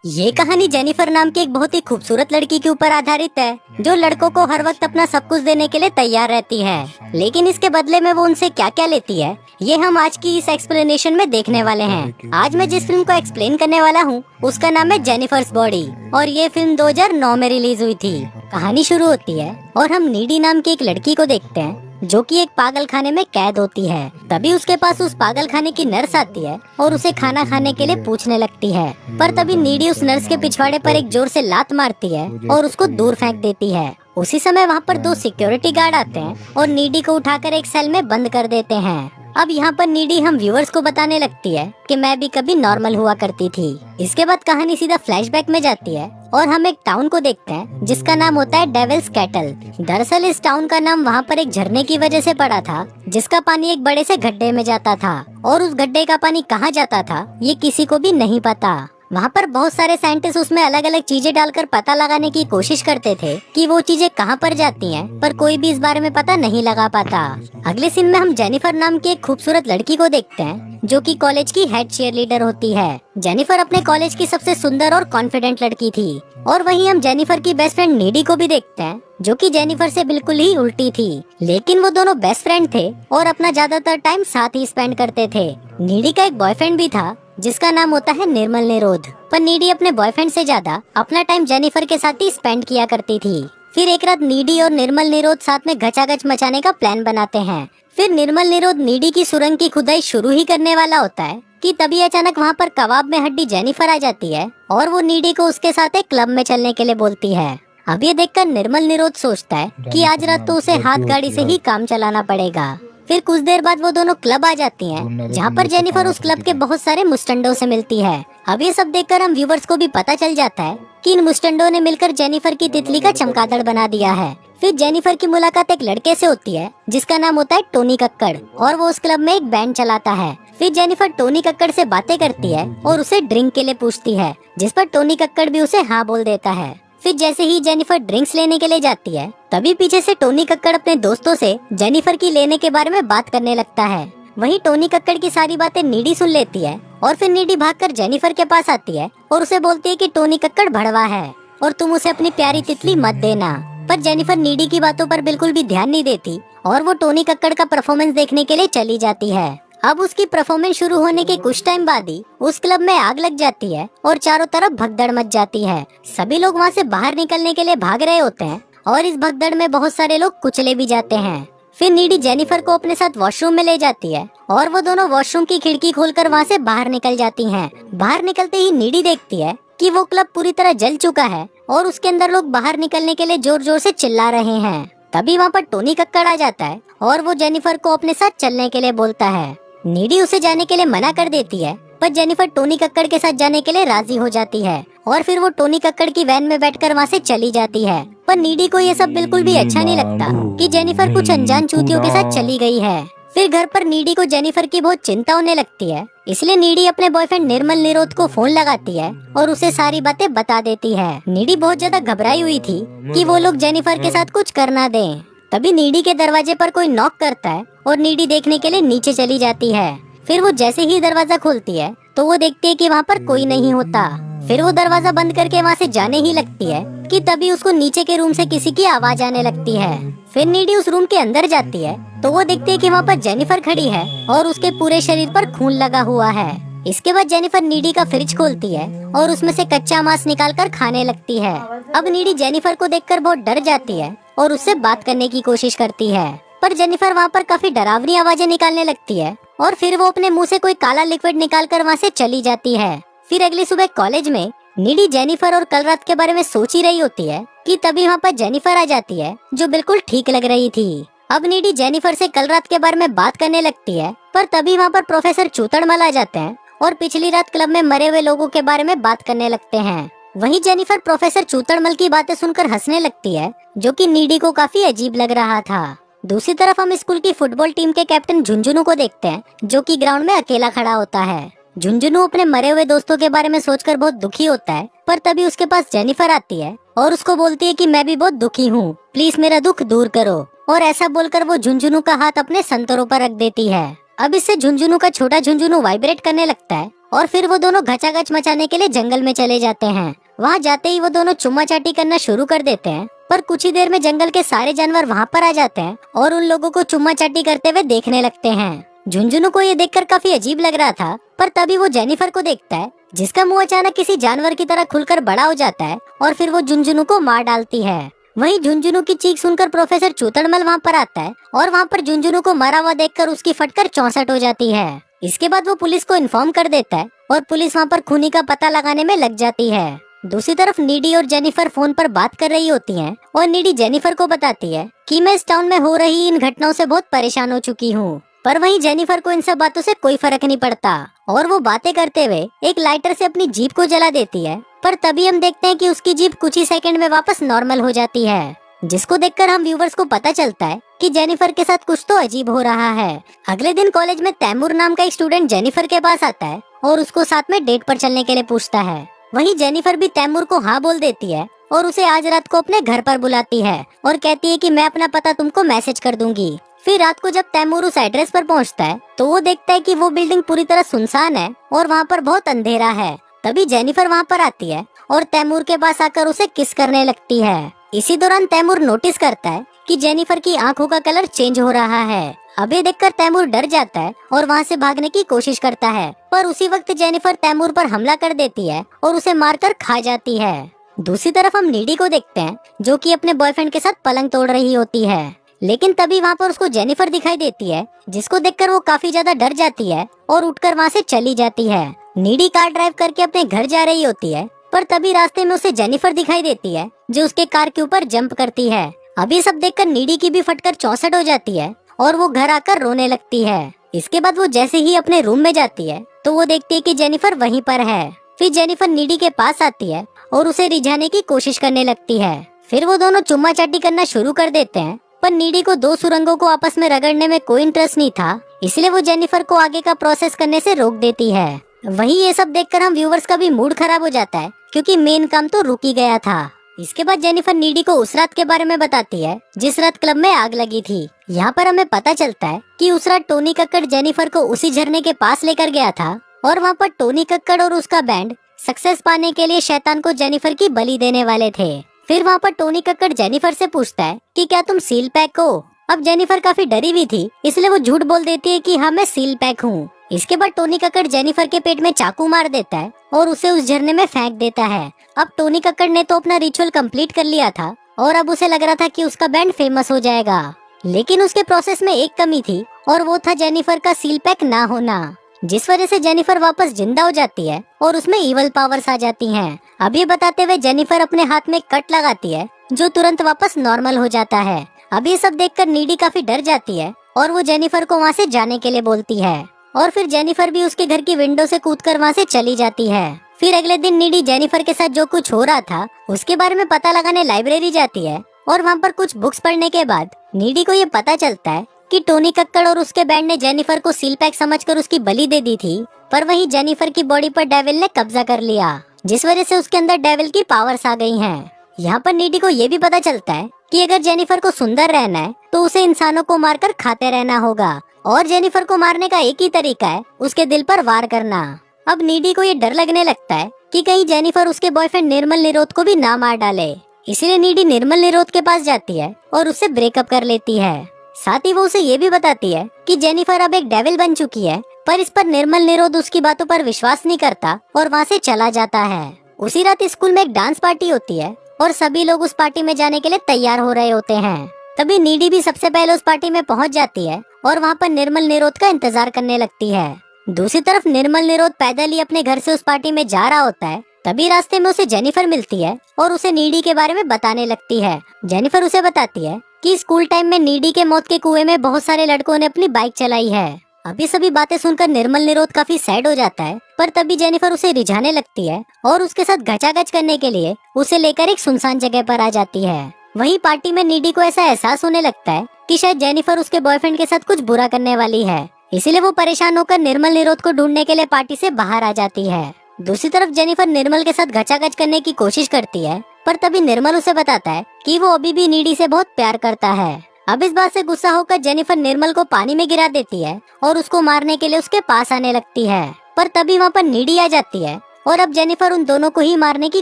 ये कहानी जेनिफर नाम की एक बहुत ही खूबसूरत लड़की के ऊपर आधारित है, जो लड़कों को हर वक्त अपना सब कुछ देने के लिए तैयार रहती है। लेकिन इसके बदले में वो उनसे क्या क्या लेती है, ये हम आज की इस एक्सप्लेनेशन में देखने वाले हैं। आज मैं जिस फिल्म को एक्सप्लेन करने वाला हूँ उसका नाम है जेनिफर्स बॉडी और ये फिल्म 2009 में रिलीज हुई थी। कहानी शुरू होती है और हम नीडी नाम की एक लड़की को देखते हैं जो कि एक पागल खाने में कैद होती है। तभी उसके पास उस पागल खाने की नर्स आती है और उसे खाना खाने के लिए पूछने लगती है, पर तभी नीडी उस नर्स के पिछवाड़े पर एक जोर से लात मारती है और उसको दूर फेंक देती है। उसी समय वहाँ पर 2 सिक्योरिटी गार्ड आते हैं और नीडी को उठाकर एक सेल में बंद कर देते हैं। अब यहाँ पर नीडी हम व्यूअर्स को बताने लगती है कि मैं भी कभी नॉर्मल हुआ करती थी। इसके बाद कहानी सीधा फ्लैशबैक में जाती है और हम एक टाउन को देखते हैं जिसका नाम होता है डेविल्स कैटल। दरअसल इस टाउन का नाम वहाँ पर एक झरने की वजह से पड़ा था जिसका पानी एक बड़े से गड्ढे में जाता था और उस गड्ढे का पानी कहाँ जाता था ये किसी को भी नहीं पता। वहाँ पर बहुत सारे साइंटिस्ट उसमें अलग अलग चीजें डालकर पता लगाने की कोशिश करते थे कि वो चीजें कहाँ पर जाती हैं, पर कोई भी इस बारे में पता नहीं लगा पाता। अगले सीन में हम जेनिफर नाम की एक खूबसूरत लड़की को देखते हैं जो कि कॉलेज की हेड चीयर लीडर होती है। जेनिफर अपने कॉलेज की सबसे सुंदर और कॉन्फिडेंट लड़की थी। और वहीं हम जेनिफर की बेस्ट फ्रेंड नीडी को भी देखते हैं जो कि जेनिफर से बिल्कुल ही उल्टी थी, लेकिन वो दोनों बेस्ट फ्रेंड थे और अपना ज्यादातर टाइम साथ ही स्पेंड करते थे। नीडी का एक बॉयफ्रेंड भी था जिसका नाम होता है निर्मल निरोध, पर नीडी अपने बॉयफ्रेंड से ज्यादा अपना टाइम जेनिफर के साथ ही स्पेंड किया करती थी। फिर एक रात नीडी और निर्मल निरोध साथ में घचाघच मचाने का प्लान बनाते हैं। फिर निर्मल निरोध नीडी की सुरंग की खुदाई शुरू ही करने वाला होता है कि तभी अचानक वहाँ पर कबाब में हड्डी जेनिफर आ जाती है और वो नीडी को उसके साथ एक क्लब में चलने के लिए बोलती है। अब ये देखकर निर्मल निरोध सोचता है कि आज रात तो उसे हाथ गाड़ी से ही काम चलाना पड़ेगा। फिर कुछ देर बाद वो दोनों क्लब आ जाती हैं, जहाँ पर जेनिफर उस क्लब के बहुत सारे मुस्टंडों से मिलती है। अब ये सब देखकर हम व्यूवर्स को भी पता चल जाता है कि इन मुस्टंडों ने मिलकर जेनिफर की तितली का चमगादड़ बना दिया है। फिर जेनिफर की मुलाकात एक लड़के से होती है जिसका नाम होता है टोनी कक्कड़ और वो उस क्लब में एक बैंड चलाता है। फिर जेनिफर टोनी कक्कड़ से बातें करती है और उसे ड्रिंक के लिए पूछती है, जिस पर टोनी कक्कड़ भी उसे हाँ बोल देता है। फिर जैसे ही जेनिफर ड्रिंक्स लेने के लिए जाती है तभी पीछे से टोनी कक्कड़ अपने दोस्तों से जेनिफर की लेने के बारे में बात करने लगता है। वहीं टोनी कक्कड़ की सारी बातें नीडी सुन लेती है और फिर नीडी भागकर जेनिफर के पास आती है और उसे बोलती है कि टोनी कक्कड़ भड़वा है और तुम उसे अपनी प्यारी तितली मत देना। पर जेनिफर नीडी की बातों पर बिल्कुल भी ध्यान नहीं देती और वो टोनी कक्कड़ का परफॉर्मेंस देखने के लिए चली जाती है। अब उसकी परफॉर्मेंस शुरू होने के कुछ टाइम बाद ही उस क्लब में आग लग जाती है और चारों तरफ भगदड़ मच जाती है। सभी लोग वहाँ से बाहर निकलने के लिए भाग रहे होते हैं और इस भगदड़ में बहुत सारे लोग कुचले भी जाते हैं। फिर नीडी जेनिफर को अपने साथ वॉशरूम में ले जाती है और वो दोनों वॉशरूम की खिड़की खोलकर वहाँ से बाहर निकल जाती हैं। बाहर निकलते ही नीडी देखती है कि वो क्लब पूरी तरह जल चुका है और उसके अंदर लोग बाहर निकलने के लिए जोर जोर से चिल्ला रहे हैं। तभी वहाँ पर टोनी कक्कड़ आ जाता है और वो जेनिफर को अपने साथ चलने के लिए बोलता है। नीडी उसे जाने के लिए मना कर देती है, पर जेनिफर टोनी कक्कड़ के साथ जाने के लिए राजी हो जाती है और फिर वो टोनी कक्कड़ की वैन में बैठकर वहाँ से चली जाती है। पर नीडी को ये सब बिल्कुल भी अच्छा नहीं लगता कि जेनिफर कुछ अनजान चूतियों के साथ चली गई है। फिर घर पर नीडी को जेनिफर की बहुत चिंता होने लगती है, इसलिए नीडी अपने बॉयफ्रेंड निर्मल निरोध को फोन लगाती है और उसे सारी बातें बता देती है। नीडी बहुत ज्यादा घबराई हुई थी कि वो लोग जेनिफर के साथ कुछ कर ना दें। तभी नीडी के दरवाजे पर कोई नॉक करता है और नीडी देखने के लिए नीचे चली जाती है। फिर वो जैसे ही दरवाजा खोलती है तो वो देखती है कि वहाँ पर कोई नहीं होता। फिर वो दरवाजा बंद करके वहाँ से जाने ही लगती है कि तभी उसको नीचे के रूम से किसी की आवाज आने लगती है। फिर नीडी उस रूम के अंदर जाती है तो वो देखती है कि वहाँ पर जेनिफर खड़ी है और उसके पूरे शरीर पर खून लगा हुआ है। इसके बाद जेनिफर नीडी का फ्रिज खोलती है और उसमें से कच्चा मांस निकालकर खाने लगती है। अब नीडी जेनिफर को देखकर बहुत डर जाती है और उससे बात करने की कोशिश करती है, पर जेनिफर वहाँ पर काफी डरावनी आवाजें निकालने लगती है और फिर वो अपने मुंह से कोई काला लिक्विड निकालकर वहाँ से चली जाती है। फिर अगली सुबह कॉलेज में नीडी जेनिफर और कल रात के बारे में सोच ही रही होती है कि तभी वहाँ पर जेनिफर आ जाती है जो बिल्कुल ठीक लग रही थी। अब नीडी जेनिफर से कल रात के बारे में बात करने लगती है, पर तभी वहाँ पर प्रोफेसर चूतड़मल आ जाते हैं और पिछली रात क्लब में मरे हुए लोगों के बारे में बात करने लगते हैं। वहीं जेनिफर प्रोफेसर चूतड़मल की बातें सुनकर हंसने लगती है, जो कि नीडी को काफी अजीब लग रहा था। दूसरी तरफ हम स्कूल की फुटबॉल टीम के कैप्टन झुंझुनू को देखते हैं जो कि ग्राउंड में अकेला खड़ा होता है। झुंझुनू अपने मरे हुए दोस्तों के बारे में सोचकर बहुत दुखी होता है, पर तभी उसके पास जेनिफर आती है और उसको बोलती है कि मैं भी बहुत दुखी हूँ, प्लीज मेरा दुख दूर करो। और ऐसा बोलकर वो झुंझुनू का हाथ अपने संतरों पर रख देती है। अब इससे झुंझुनू का छोटा झुंझुनू वाइब्रेट करने लगता है और फिर वो दोनों घचाघच मचाने के लिए जंगल में चले जाते हैं। वहाँ जाते ही वो दोनों चुम्मा चाटी करना शुरू कर देते हैं, पर कुछ ही देर में जंगल के सारे जानवर वहाँ पर आ जाते हैं और उन लोगों को चुम्मा चाटी करते हुए देखने लगते हैं। झुंझुनू को ये देखकर काफी अजीब लग रहा था, पर तभी वो जेनिफर को देखता है जिसका मुंह अचानक किसी जानवर की तरह खुलकर बड़ा हो जाता है और फिर वो झुंझुनू को मार डालती है। वहीं झुंझुनू की चीख सुनकर प्रोफेसर चूतड़मल वहाँ पर आता है और वहाँ पर झुंझुनू को मरा हुआ देखकर उसकी फटकर 64 हो जाती है। इसके बाद वो पुलिस को इन्फॉर्म कर देता है और पुलिस वहाँ पर खूनी का पता लगाने में लग जाती है। दूसरी तरफ नीडी और जेनिफर फोन पर बात कर रही होती हैं और नीडी जेनिफर को बताती है कि मैं इस टाउन में हो रही इन घटनाओं से बहुत परेशान हो चुकी हूँ। पर वहीं जेनिफर को इन सब बातों से कोई फर्क नहीं पड़ता और वो बातें करते हुए एक लाइटर से अपनी जीप को जला देती है। पर तभी हम देखते हैं कि उसकी जीप कुछ ही सेकंड में वापस नॉर्मल हो जाती है, जिसको देखकर हम व्यूवर्स को पता चलता है कि जेनिफर के साथ कुछ तो अजीब हो रहा है। अगले दिन कॉलेज में तैमूर नाम का एक स्टूडेंट जेनिफर के पास आता है और उसको साथ में डेट पर चलने के लिए पूछता है। वहीं जेनिफर भी तैमूर को हाँ बोल देती है और उसे आज रात को अपने घर पर बुलाती है और कहती है कि मैं अपना पता तुमको मैसेज कर दूंगी। फिर रात को जब तैमूर उस एड्रेस पर पहुंचता है तो वो देखता है कि वो बिल्डिंग पूरी तरह सुनसान है और वहाँ पर बहुत अंधेरा है। तभी जेनिफर वहाँ पर आती है और तैमूर के पास आकर उसे किस करने लगती है। इसी दौरान तैमूर नोटिस करता है कि जेनिफर की आंखों का कलर चेंज हो रहा है। अब ये देखकर तैमूर डर जाता है और वहाँ से भागने की कोशिश करता है, पर उसी वक्त जेनिफर तैमूर पर हमला कर देती है और उसे मारकर खा जाती है। दूसरी तरफ हम नीडी को देखते हैं जो कि अपने बॉयफ्रेंड के साथ पलंग तोड़ रही होती है, लेकिन तभी वहाँ पर उसको जेनिफर दिखाई देती है जिसको देखकर वो काफी ज्यादा डर जाती है और उठकर वहाँ से चली जाती है। नीडी कार ड्राइव करके अपने घर जा रही होती है, पर तभी रास्ते में उसे जेनिफर दिखाई देती है जो उसके कार के ऊपर जंप करती है। अभी सब देखकर नीडी की भी फटकर 64 हो जाती है और वो घर आकर रोने लगती है। इसके बाद वो जैसे ही अपने रूम में जाती है तो वो देखती है कि जेनिफर वहीं पर है। फिर जेनिफर नीडी के पास आती है और उसे रिझाने की कोशिश करने लगती है। फिर वो दोनों चुम्मा चाटी करना शुरू कर देते हैं, पर नीडी को दो सुरंगों को आपस में रगड़ने में कोई इंटरेस्ट नहीं था, इसलिए वो जेनिफर को आगे का प्रोसेस करने से रोक देती है। वहीं ये सब देखकर हम व्यूवर्स का भी मूड खराब हो जाता है क्योंकि मेन काम तो रुक ही गया था। इसके बाद जेनिफर नीडी को उस रात के बारे में बताती है जिस रात क्लब में आग लगी थी। यहाँ पर हमें पता चलता है कि उस रात टोनी कक्कड़ जेनिफर को उसी झरने के पास लेकर गया था और वहाँ पर टोनी कक्कड़ और उसका बैंड सक्सेस पाने के लिए शैतान को जेनिफर की बलि देने वाले थे। फिर वहाँ पर टोनी कक्कड़ जेनिफर से पूछता है कि क्या तुम सील पैक हो। अब जेनिफर काफी डरी हुई थी, इसलिए वो झूठ बोल देती है कि हाँ मैं सील पैक हूँ। इसके बाद टोनी कक्कड़ जेनिफर के पेट में चाकू मार देता है और उसे उस झरने में फेंक देता है। अब टोनी कक्कड़ ने तो अपना रिचुअल कंप्लीट कर लिया था और अब उसे लग रहा था कि उसका बैंड फेमस हो जाएगा, लेकिन उसके प्रोसेस में एक कमी थी और वो था जेनिफर का सील पैक ना होना, जिस वजह से जेनिफर वापस जिंदा हो जाती है और उसमें इवल पावर्स आ जाती हैं। अब ये बताते हुए जेनिफर अपने हाथ में कट लगाती है जो तुरंत वापस नॉर्मल हो जाता है। अब ये सब देखकर नीडी काफी डर जाती है और वो जेनिफर को वहाँ से जाने के लिए बोलती है और फिर जेनिफर भी उसके घर की विंडो से कूदकर वहाँ से चली जाती है। फिर अगले दिन नीडी जेनिफर के साथ जो कुछ हो रहा था उसके बारे में पता लगाने लाइब्रेरी जाती है और वहाँ पर कुछ बुक्स पढ़ने के बाद नीडी को ये पता चलता है कि टोनी कक्कड़ और उसके बैंड ने जेनिफर को सील पैक समझकर उसकी बलि दे दी थी, पर वहीं जेनिफर की बॉडी पर डेविल ने कब्जा कर लिया, जिस वजह से उसके अंदर डेविल की पावर्स आ गई हैं। यहाँ पर नीडी को ये भी पता चलता है कि अगर जेनिफर को सुंदर रहना है तो उसे इंसानों को मारकर खाते रहना होगा और जेनिफर को मारने का एक ही तरीका है उसके दिल पर वार करना। अब नीडी को ये डर लगने लगता है कि कहीं जेनिफर उसके बॉयफ्रेंड निर्मल निरोध को भी ना मार डाले, इसलिए नीडी निर्मल निरोध के पास जाती है और उससे ब्रेकअप कर लेती है। साथ ही वो उसे ये भी बताती है कि जेनिफर अब एक डेविल बन चुकी है, पर इस पर निर्मल निरोध उसकी बातों पर विश्वास नहीं करता और वहाँ से चला जाता है। उसी रात स्कूल में एक डांस पार्टी होती है और सभी लोग उस पार्टी में जाने के लिए तैयार हो रहे होते हैं। तभी नीडी भी सबसे पहले उस पार्टी में पहुंच जाती है और वहाँ पर निर्मल निरोध का इंतजार करने लगती है। दूसरी तरफ निर्मल निरोध पैदल ही अपने घर से उस पार्टी में जा रहा होता है। तभी रास्ते में उसे जेनिफर मिलती है और उसे नीडी के बारे में बताने लगती है। जेनिफर उसे बताती है कि स्कूल टाइम में नीडी के मौत के कुएं में बहुत सारे लड़कों ने अपनी बाइक चलाई है। अभी सभी बातें सुनकर निर्मल निरोध काफी सैड हो जाता है, पर तभी जेनिफर उसे रिझाने लगती है और उसके साथ घचाघच करने के लिए उसे लेकर एक सुनसान जगह पर आ जाती है। वहीं पार्टी में नीडी को ऐसा एहसास होने लगता है कि शायद जेनिफर उसके बॉयफ्रेंड के साथ कुछ बुरा करने वाली है, इसीलिए वो परेशान होकर निर्मल निरोध को ढूंढने के लिए पार्टी से बाहर आ जाती है। दूसरी तरफ जेनिफर निर्मल के साथ घचाघच करने की कोशिश करती है, पर तभी निर्मल उसे बताता है कि वो अभी भी नीडी से बहुत प्यार करता है। अब इस बात से गुस्सा होकर जेनिफर निर्मल को पानी में गिरा देती है और उसको मारने के लिए उसके पास आने लगती है। पर तभी वहाँ पर नीडी आ जाती है और अब जेनिफर उन दोनों को ही मारने की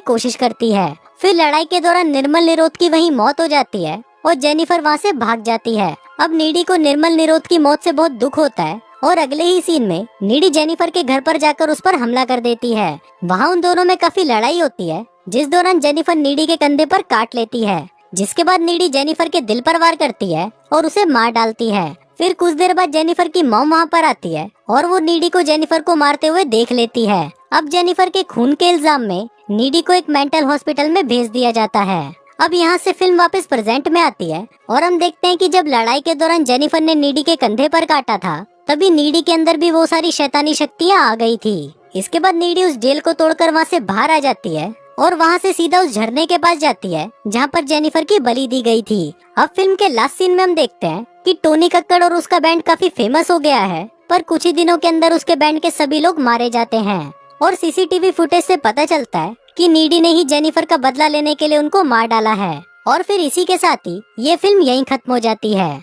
कोशिश करती है। फिर लड़ाई के दौरान निर्मल निरोध की वहीं मौत हो जाती है और जेनिफर वहाँ से भाग जाती है। अब नीडी को निर्मल निरोध की मौत से बहुत दुख होता है और अगले ही सीन में नीडी जेनिफर के घर पर जाकर उस पर हमला कर देती है। वहाँ उन दोनों में काफी लड़ाई होती है, जिस दौरान जेनिफर नीडी के कंधे पर काट लेती है, जिसके बाद नीडी जेनिफर के दिल पर वार करती है और उसे मार डालती है। फिर कुछ देर बाद जेनिफर की मॉम वहाँ पर आती है और वो नीडी को जेनिफर को मारते हुए देख लेती है। अब जेनिफर के खून के इल्जाम में नीडी को एक मेंटल हॉस्पिटल में भेज दिया जाता है। अब यहाँ से फिल्म वापस प्रेजेंट में आती है और हम देखते हैं कि जब लड़ाई के दौरान जेनिफर ने नीडी के कंधे पर काटा था, तभी नीडी के अंदर भी वो सारी शैतानी शक्तियाँ आ गई थी। इसके बाद नीडी उस जेल को तोड़कर वहाँ से बाहर आ जाती है और वहाँ से सीधा उस झरने के पास जाती है जहाँ पर जेनिफर की बलि दी गई थी। अब फिल्म के लास्ट सीन में हम देखते हैं कि टोनी कक्कड़ और उसका बैंड काफी फेमस हो गया है, पर कुछ ही दिनों के अंदर उसके बैंड के सभी लोग मारे जाते हैं और सीसीटीवी फुटेज से पता चलता है कि नीडी ने ही जेनिफर का बदला लेने के लिए उनको मार डाला है। और फिर इसी के साथ ही ये फिल्म यहीं खत्म हो जाती है।